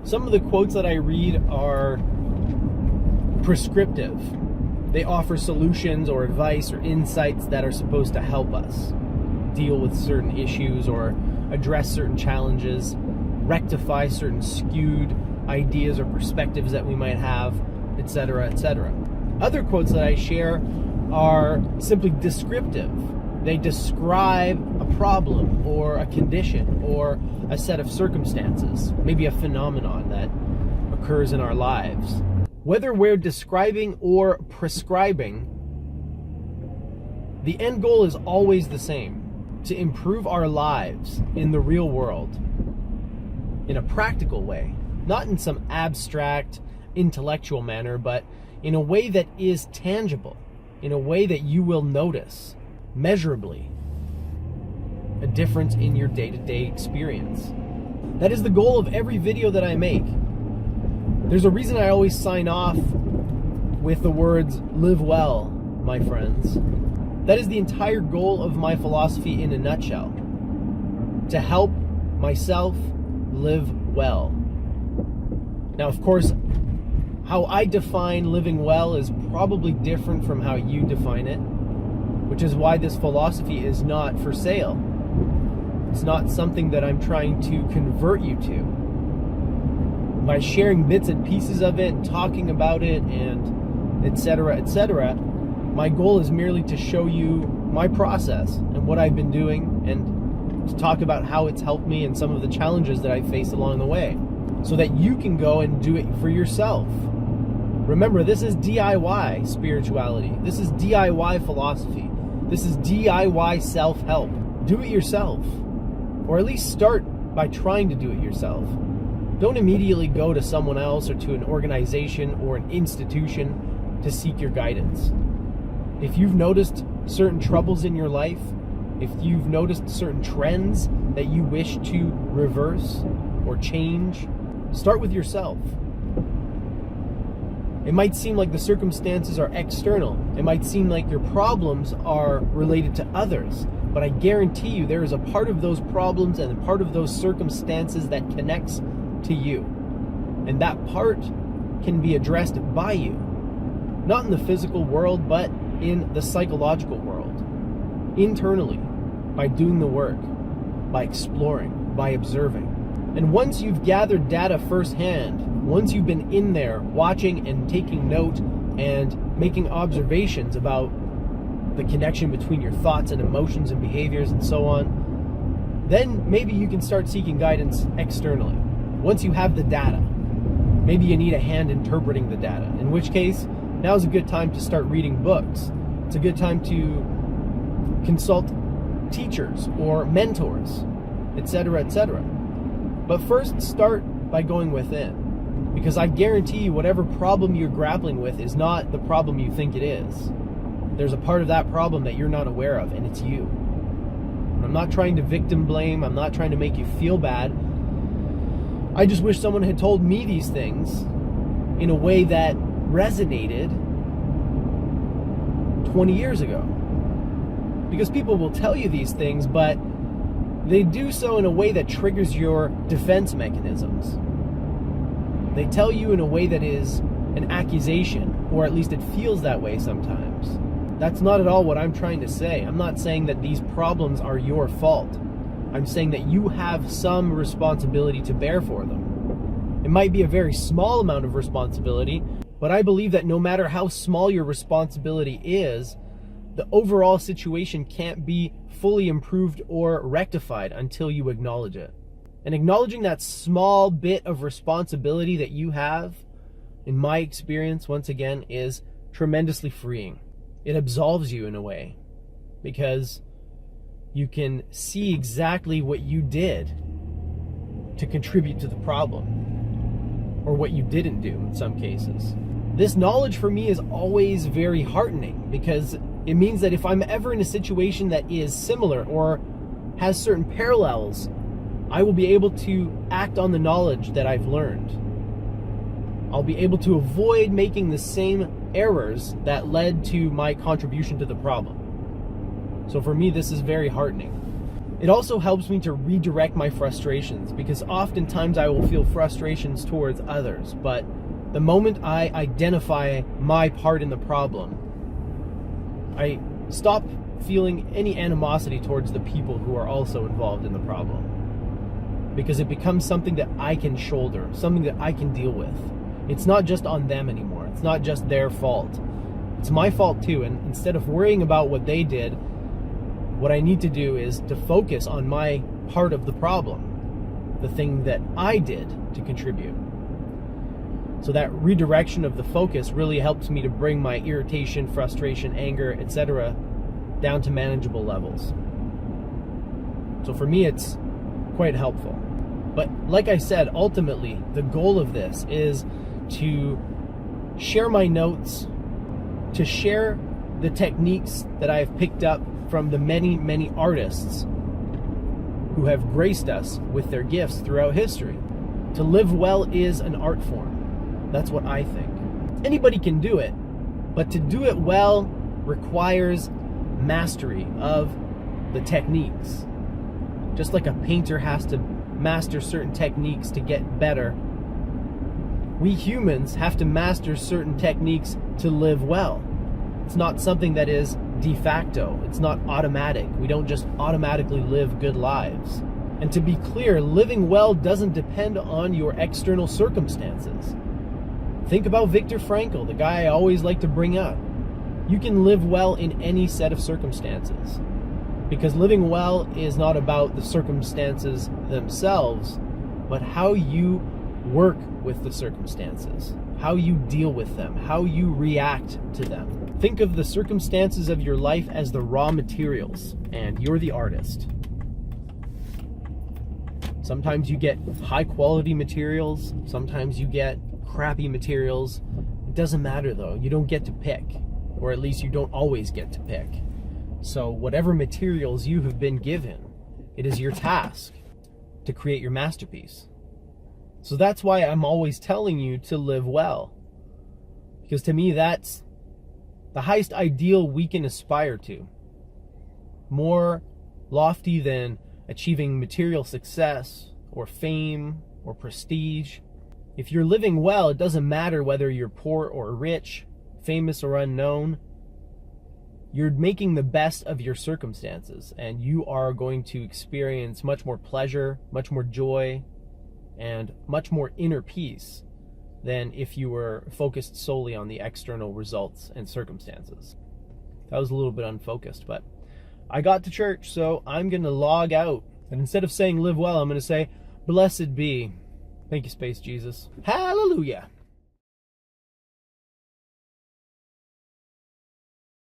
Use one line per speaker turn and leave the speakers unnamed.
Some of the quotes that I read are prescriptive. They offer solutions or advice or insights that are supposed to help us deal with certain issues or address certain challenges, rectify certain skewed ideas or perspectives that we might have, etc., etc. Other quotes that I share are simply descriptive. They describe a problem or a condition or a set of circumstances, maybe a phenomenon that occurs in our lives. Whether we're describing or prescribing, the end goal is always the same: to improve our lives in the real world in a practical way, not in some abstract, intellectual manner, but in a way that is tangible, in a way that you will notice measurably a difference in your day-to-day experience. That is the goal of every video that I make. There's a reason I always sign off with the words, "Live well, my friends." That is the entire goal of my philosophy in a nutshell: to help myself live well. Now, of course, how I define living well is probably different from how you define it, which is why this philosophy is not for sale. It's not something that I'm trying to convert you to. By sharing bits and pieces of it, and talking about it, and etc., etc., my goal is merely to show you my process and what I've been doing, and to talk about how it's helped me and some of the challenges that I face along the way, so that you can go and do it for yourself. Remember, this is DIY spirituality. This is DIY philosophy. This is DIY self-help. Do it yourself. Or at least start by trying to do it yourself. Don't immediately go to someone else or to an organization or an institution to seek your guidance. If you've noticed certain troubles in your life, if you've noticed certain trends that you wish to reverse or change, start with yourself. It might seem like the circumstances are external. It might seem like your problems are related to others. But I guarantee you there is a part of those problems and a part of those circumstances that connects to you. And that part can be addressed by you. Not in the physical world, but in the psychological world. Internally, by doing the work, by exploring, by observing. And once you've gathered data firsthand, once you've been in there watching and taking note and making observations about the connection between your thoughts and emotions and behaviors and so on, then maybe you can start seeking guidance externally. Once you have the data, maybe you need a hand interpreting the data, in which case, now's a good time to start reading books. It's a good time to consult teachers or mentors, etc., etc. But first, start by going within. Because I guarantee you, whatever problem you're grappling with is not the problem you think it is. There's a part of that problem that you're not aware of, and it's you. I'm not trying to victim blame. I'm not trying to make you feel bad. I just wish someone had told me these things in a way that resonated 20 years ago. Because people will tell you these things, but they do so in a way that triggers your defense mechanisms. They tell you in a way that is an accusation, or at least it feels that way sometimes. That's not at all what I'm trying to say. I'm not saying that these problems are your fault. I'm saying that you have some responsibility to bear for them. It might be a very small amount of responsibility, but I believe that no matter how small your responsibility is, the overall situation can't be fully improved or rectified until you acknowledge it. And acknowledging that small bit of responsibility that you have, in my experience, once again, is tremendously freeing. It absolves you in a way, because you can see exactly what you did to contribute to the problem, or what you didn't do in some cases. This knowledge for me is always very heartening, because it means that if I'm ever in a situation that is similar or has certain parallels, I will be able to act on the knowledge that I've learned. I'll be able to avoid making the same errors that led to my contribution to the problem. So for me, this is very heartening. It also helps me to redirect my frustrations, because oftentimes I will feel frustrations towards others, but the moment I identify my part in the problem, I stop feeling any animosity towards the people who are also involved in the problem, because it becomes something that I can shoulder, something that I can deal with. It's not just on them anymore. It's not just their fault. It's my fault too, and instead of worrying about what they did, what I need to do is to focus on my part of the problem, the thing that I did to contribute. So that redirection of the focus really helps me to bring my irritation, frustration, anger, etc. down to manageable levels. So for me, it's quite helpful. But like I said, ultimately, the goal of this is to share my notes, to share the techniques that I have picked up from the many, many artists who have graced us with their gifts throughout history. To live well is an art form. That's what I think. Anybody can do it, but to do it well requires mastery of the techniques. Just like a painter has to master certain techniques to get better, we humans have to master certain techniques to live well. It's not something that is de facto. It's not automatic. We don't just automatically live good lives. And to be clear, living well doesn't depend on your external circumstances. Think about Viktor Frankl, the guy I always like to bring up. You can live well in any set of circumstances, because living well is not about the circumstances themselves, but how you work with the circumstances, how you deal with them, how you react to them. Think of the circumstances of your life as the raw materials, and you're the artist. Sometimes you get high quality materials, sometimes you get crappy materials. It doesn't matter though, you don't get to pick, or at least you don't always get to pick. So whatever materials you have been given, it is your task to create your masterpiece. So that's why I'm always telling you to live well, because to me that's the highest ideal we can aspire to. More lofty than achieving material success or fame or prestige. If you're living well, it doesn't matter whether you're poor or rich, famous or unknown. You're making the best of your circumstances, and you are going to experience much more pleasure, much more joy, and much more inner peace than if you were focused solely on the external results and circumstances. That was a little bit unfocused, but I got to church, so I'm going to log out. And instead of saying live well, I'm going to say blessed be. Thank you, Space Jesus. Hallelujah.